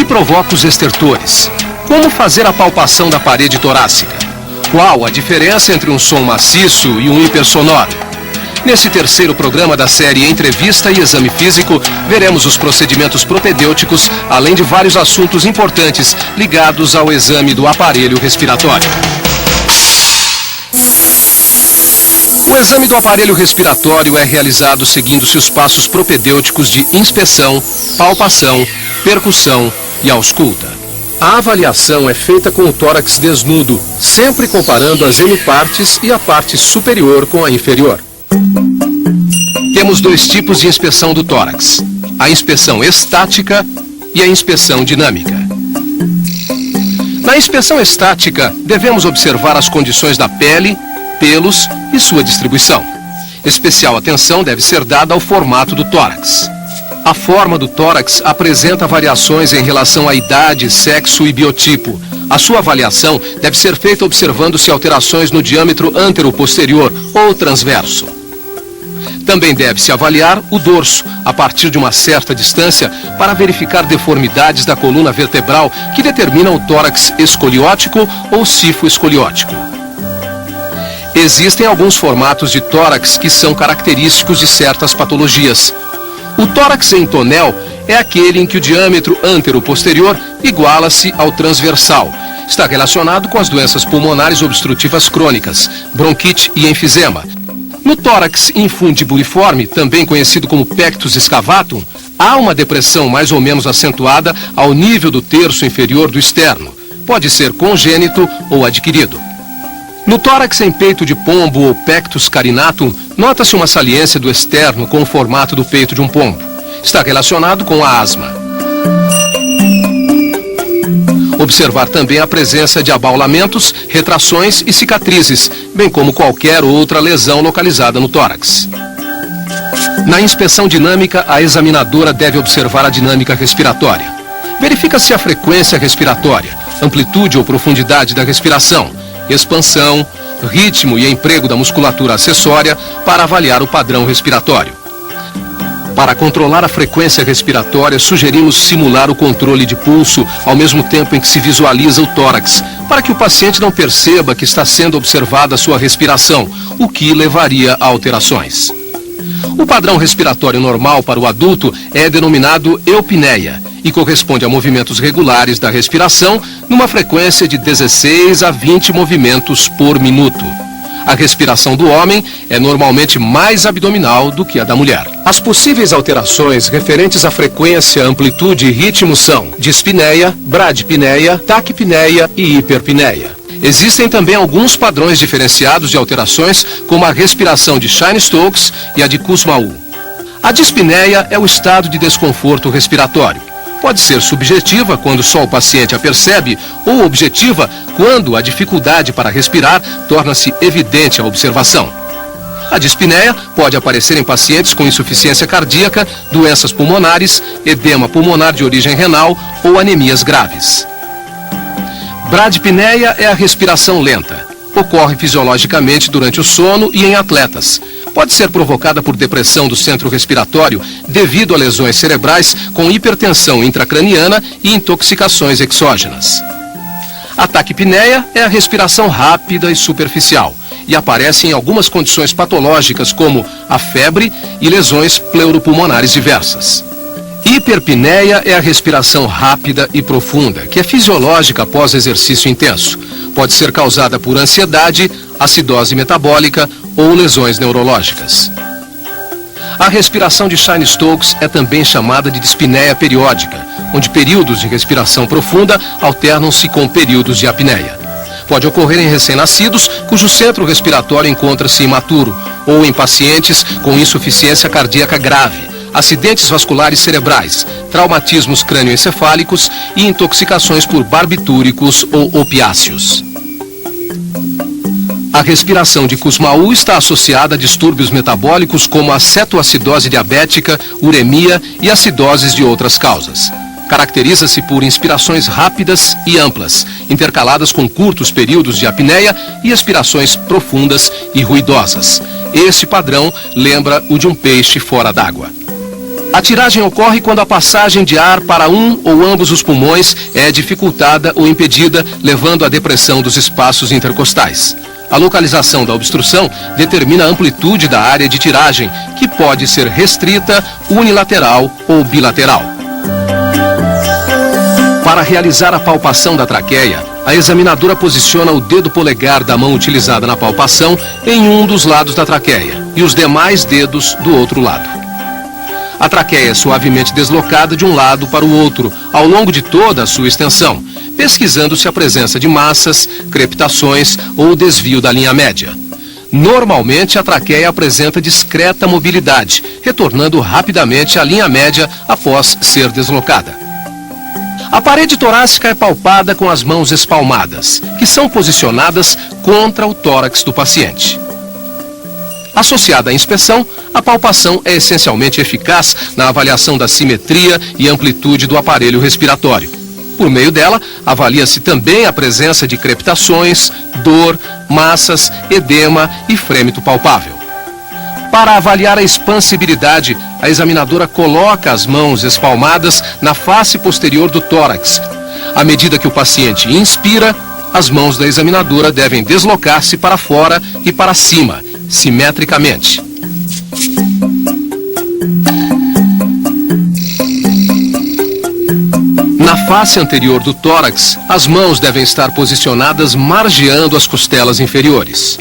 que provoca os estertores? Como fazer a palpação da parede torácica? Qual a diferença entre um som maciço e um hipersonoro? Nesse terceiro programa da série Entrevista e Exame Físico, veremos os procedimentos propedêuticos, além de vários assuntos importantes ligados ao exame do aparelho respiratório. O exame do aparelho respiratório é realizado seguindo-se os passos propedêuticos de inspeção, palpação, percussão e ausculta. A avaliação é feita com o tórax desnudo, sempre comparando as hemipartes e a parte superior com a inferior. Temos dois tipos de inspeção do tórax: a inspeção estática e a inspeção dinâmica. Na inspeção estática, devemos observar as condições da pele, pelos e sua distribuição. Especial atenção deve ser dada ao formato do tórax. A forma do tórax apresenta variações em relação à idade, sexo e biotipo. A sua avaliação deve ser feita observando-se alterações no diâmetro antero-posterior ou transverso. Também deve-se avaliar o dorso, a partir de uma certa distância, para verificar deformidades da coluna vertebral que determinam o tórax escoliótico ou cifoescoliótico. Existem alguns formatos de tórax que são característicos de certas patologias. O tórax em tonel é aquele em que o diâmetro antero-posterior iguala-se ao transversal. Está relacionado com as doenças pulmonares obstrutivas crônicas, bronquite e enfisema. No tórax infundibuliforme, também conhecido como pectus excavatum, há uma depressão mais ou menos acentuada ao nível do terço inferior do externo. Pode ser congênito ou adquirido. No tórax em peito de pombo ou pectus carinatum, nota-se uma saliência do externo com o formato do peito de um pombo. Está relacionado com a asma. Observar também a presença de abaulamentos, retrações e cicatrizes, bem como qualquer outra lesão localizada no tórax. Na inspeção dinâmica, a examinadora deve observar a dinâmica respiratória. Verifica-se a frequência respiratória, amplitude ou profundidade da respiração, expansão, ritmo e emprego da musculatura acessória para avaliar o padrão respiratório. Para controlar a frequência respiratória, sugerimos simular o controle de pulso ao mesmo tempo em que se visualiza o tórax, para que o paciente não perceba que está sendo observada a sua respiração, o que levaria a alterações. O padrão respiratório normal para o adulto é denominado eupneia e corresponde a movimentos regulares da respiração numa frequência de 16 a 20 movimentos por minuto. A respiração do homem é normalmente mais abdominal do que a da mulher. As possíveis alterações referentes à frequência, amplitude e ritmo são dispneia, bradipneia, taquipneia e hiperpneia. Existem também alguns padrões diferenciados de alterações, como a respiração de Cheyne-Stokes e a de Kussmaul. A dispneia é o estado de desconforto respiratório. Pode ser subjetiva, quando só o paciente a percebe, ou objetiva, quando a dificuldade para respirar torna-se evidente à observação. A dispneia pode aparecer em pacientes com insuficiência cardíaca, doenças pulmonares, edema pulmonar de origem renal ou anemias graves. Bradipneia é a respiração lenta. Ocorre fisiologicamente durante o sono e em atletas. Pode ser provocada por depressão do centro respiratório devido a lesões cerebrais com hipertensão intracraniana e intoxicações exógenas. A taquipneia é a respiração rápida e superficial e aparece em algumas condições patológicas como a febre e lesões pleuropulmonares diversas. Hiperpneia é a respiração rápida e profunda, que é fisiológica após exercício intenso. Pode ser causada por ansiedade, acidose metabólica ou lesões neurológicas. A respiração de Cheyne-Stokes é também chamada de dispneia periódica, onde períodos de respiração profunda alternam-se com períodos de apneia. Pode ocorrer em recém-nascidos, cujo centro respiratório encontra-se imaturo, ou em pacientes com insuficiência cardíaca grave, acidentes vasculares cerebrais, traumatismos crânioencefálicos e intoxicações por barbitúricos ou opiáceos. A respiração de Kussmaul está associada a distúrbios metabólicos como a cetoacidose diabética, uremia e acidoses de outras causas. Caracteriza-se por inspirações rápidas e amplas, intercaladas com curtos períodos de apneia e expirações profundas e ruidosas. Este padrão lembra o de um peixe fora d'água. A tiragem ocorre quando a passagem de ar para um ou ambos os pulmões é dificultada ou impedida, levando à depressão dos espaços intercostais. A localização da obstrução determina a amplitude da área de tiragem, que pode ser restrita, unilateral ou bilateral. Para realizar a palpação da traqueia, a examinadora posiciona o dedo polegar da mão utilizada na palpação em um dos lados da traqueia e os demais dedos do outro lado. A traqueia é suavemente deslocada de um lado para o outro, ao longo de toda a sua extensão, pesquisando-se a presença de massas, crepitações ou desvio da linha média. Normalmente, a traqueia apresenta discreta mobilidade, retornando rapidamente à linha média após ser deslocada. A parede torácica é palpada com as mãos espalmadas, que são posicionadas contra o tórax do paciente. Associada à inspeção, a palpação é essencialmente eficaz na avaliação da simetria e amplitude do aparelho respiratório. Por meio dela, avalia-se também a presença de crepitações, dor, massas, edema e frêmito palpável. Para avaliar a expansibilidade, a examinadora coloca as mãos espalmadas na face posterior do tórax. À medida que o paciente inspira, as mãos da examinadora devem deslocar-se para fora e para cima, simetricamente. Na face anterior do tórax, as mãos devem estar posicionadas margeando as costelas inferiores.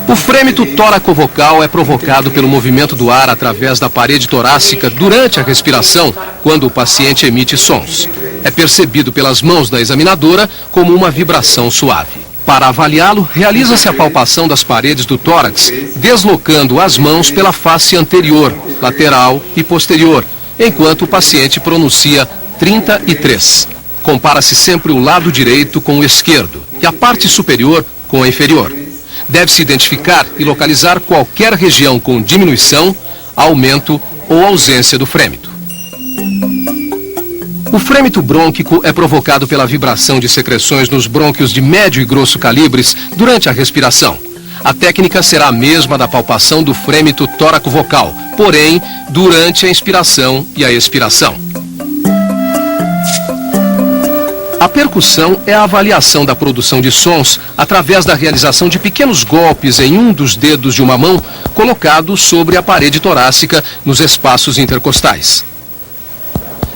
O frêmito tóraco-vocal é provocado pelo movimento do ar através da parede torácica durante a respiração, quando o paciente emite sons. É percebido pelas mãos da examinadora como uma vibração suave. Para avaliá-lo, realiza-se a palpação das paredes do tórax, deslocando as mãos pela face anterior, lateral e posterior, enquanto o paciente pronuncia 33. Compara-se sempre o lado direito com o esquerdo e a parte superior com a inferior. Deve-se identificar e localizar qualquer região com diminuição, aumento ou ausência do frêmito. O frêmito brônquico é provocado pela vibração de secreções nos brônquios de médio e grosso calibres durante a respiração. A técnica será a mesma da palpação do frêmito tóraco-vocal, porém, durante a inspiração e a expiração. A percussão é a avaliação da produção de sons através da realização de pequenos golpes em um dos dedos de uma mão colocado sobre a parede torácica nos espaços intercostais.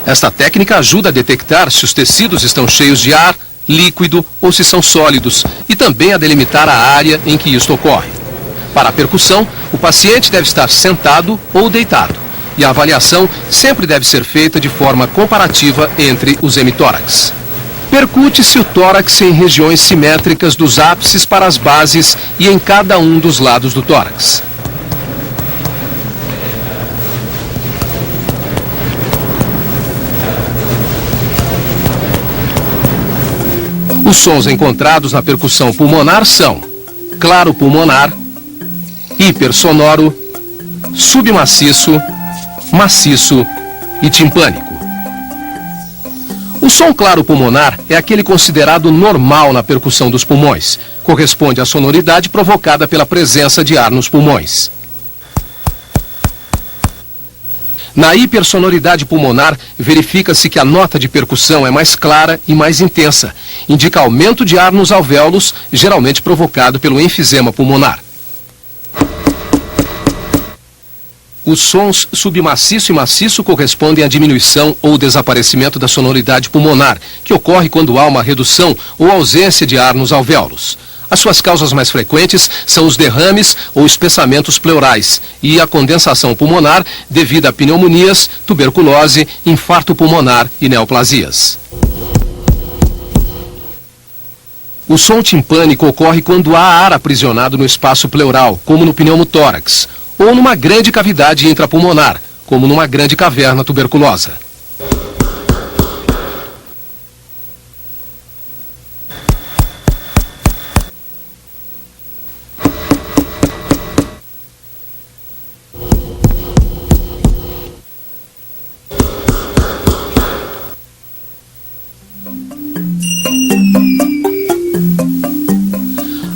Esta técnica ajuda a detectar se os tecidos estão cheios de ar, líquido ou se são sólidos e também a delimitar a área em que isto ocorre. Para a percussão, o paciente deve estar sentado ou deitado e a avaliação sempre deve ser feita de forma comparativa entre os hemitórax. Percute-se o tórax em regiões simétricas dos ápices para as bases e em cada um dos lados do tórax. Os sons encontrados na percussão pulmonar são claro pulmonar, hipersonoro, submaciço, maciço e timpânico. O som claro pulmonar é aquele considerado normal na percussão dos pulmões. Corresponde à sonoridade provocada pela presença de ar nos pulmões. Na hipersonoridade pulmonar, verifica-se que a nota de percussão é mais clara e mais intensa. Indica aumento de ar nos alvéolos, geralmente provocado pelo enfisema pulmonar. Os sons submaciço e maciço correspondem à diminuição ou desaparecimento da sonoridade pulmonar, que ocorre quando há uma redução ou ausência de ar nos alvéolos. As suas causas mais frequentes são os derrames ou espessamentos pleurais e a condensação pulmonar devido a pneumonias, tuberculose, infarto pulmonar e neoplasias. O som timpânico ocorre quando há ar aprisionado no espaço pleural, como no pneumotórax, ou numa grande cavidade intrapulmonar, como numa grande caverna tuberculosa.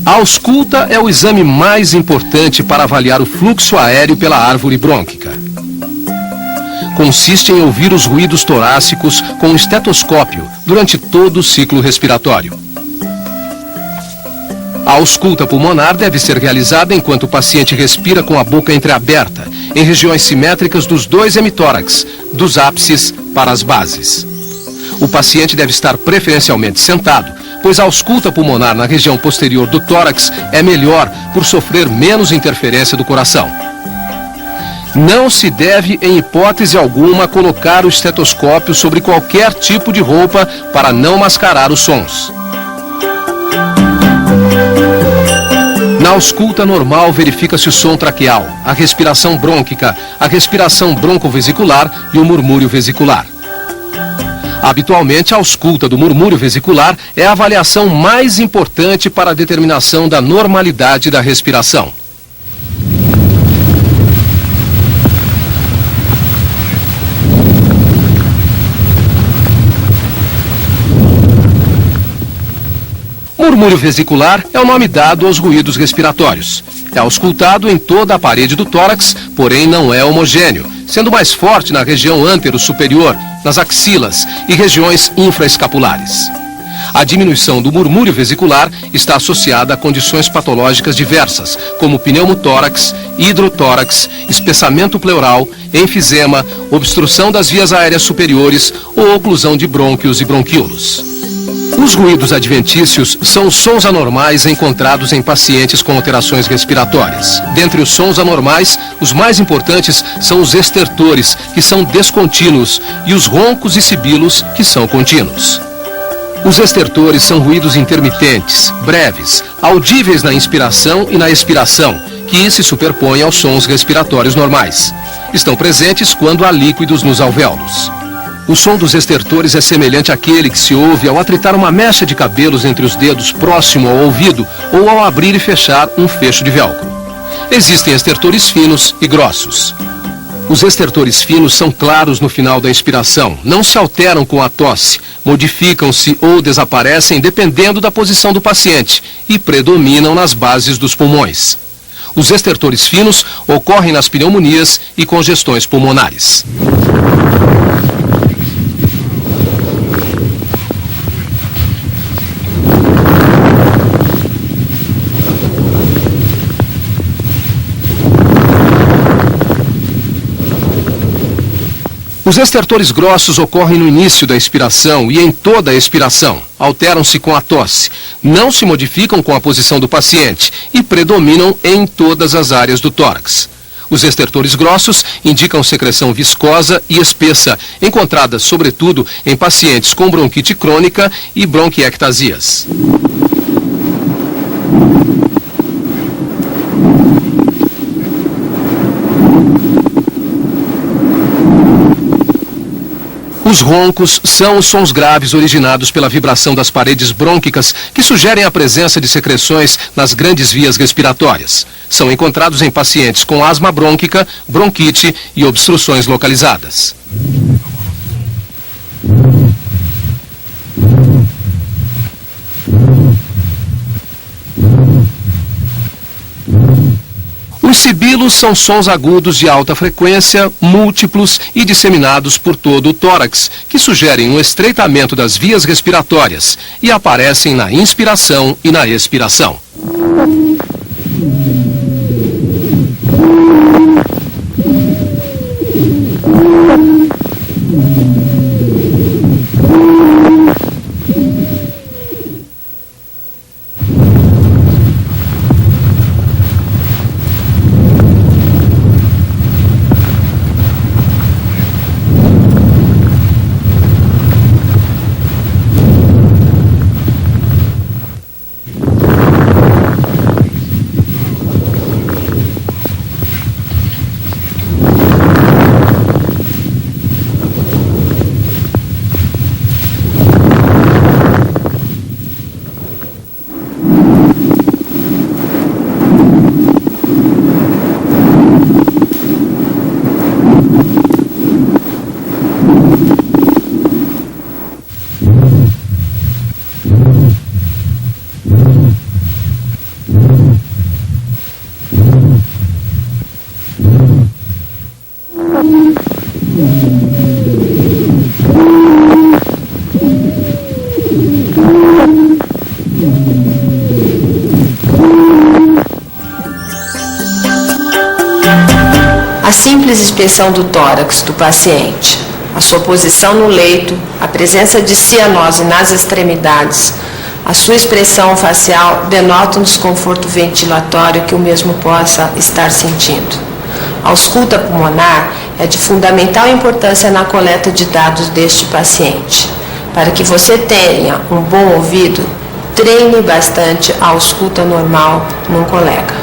A ausculta é o exame mais importante para avaliar o fluxo aéreo pela árvore brônquica. consiste em ouvir os ruídos torácicos com um estetoscópio durante todo o ciclo respiratório. A ausculta pulmonar deve ser realizada enquanto o paciente respira com a boca entreaberta, em regiões simétricas dos dois hemitórax, dos ápices para as bases. O paciente deve estar preferencialmente sentado, pois a ausculta pulmonar na região posterior do tórax é melhor por sofrer menos interferência do coração. Não se deve, em hipótese alguma, colocar o estetoscópio sobre qualquer tipo de roupa para não mascarar os sons. Na ausculta normal, verifica-se o som traqueal, a respiração brônquica, a respiração broncovesicular e o murmúrio vesicular. Habitualmente, a ausculta do murmúrio vesicular é a avaliação mais importante para a determinação da normalidade da respiração. Murmúrio vesicular é o nome dado aos ruídos respiratórios. É auscultado em toda a parede do tórax, porém não é homogêneo, sendo mais forte na região antero-superior, nas axilas e regiões infraescapulares. A diminuição do murmúrio vesicular está associada a condições patológicas diversas, como pneumotórax, hidrotórax, espessamento pleural, enfisema, obstrução das vias aéreas superiores ou oclusão de brônquios e bronquíolos. Os ruídos adventícios são os sons anormais encontrados em pacientes com alterações respiratórias. Dentre os sons anormais, os mais importantes são os estertores, que são descontínuos, e os roncos e sibilos, que são contínuos. Os estertores são ruídos intermitentes, breves, audíveis na inspiração e na expiração, que se superpõem aos sons respiratórios normais. Estão presentes quando há líquidos nos alvéolos. O som dos estertores é semelhante àquele que se ouve ao atritar uma mecha de cabelos entre os dedos próximo ao ouvido ou ao abrir e fechar um fecho de velcro. Existem estertores finos e grossos. Os estertores finos são claros no final da inspiração, não se alteram com a tosse, modificam-se ou desaparecem dependendo da posição do paciente e predominam nas bases dos pulmões. Os estertores finos ocorrem nas pneumonias e congestões pulmonares. Os estertores grossos ocorrem no início da expiração e em toda a expiração. Alteram-se com a tosse, não se modificam com a posição do paciente e predominam em todas as áreas do tórax. Os estertores grossos indicam secreção viscosa e espessa, encontradas sobretudo em pacientes com bronquite crônica e bronquiectasias. Os roncos são os sons graves originados pela vibração das paredes brônquicas que sugerem a presença de secreções nas grandes vias respiratórias. São encontrados em pacientes com asma brônquica, bronquite e obstruções localizadas. Os sibilos são sons agudos de alta frequência, múltiplos e disseminados por todo o tórax, que sugerem um estreitamento das vias respiratórias e aparecem na inspiração e na expiração. A simples inspeção do tórax do paciente, a sua posição no leito, a presença de cianose nas extremidades, a sua expressão facial denota um desconforto ventilatório que o mesmo possa estar sentindo. A ausculta pulmonar é de fundamental importância na coleta de dados deste paciente. Para que você tenha um bom ouvido, treine bastante a ausculta normal num colega.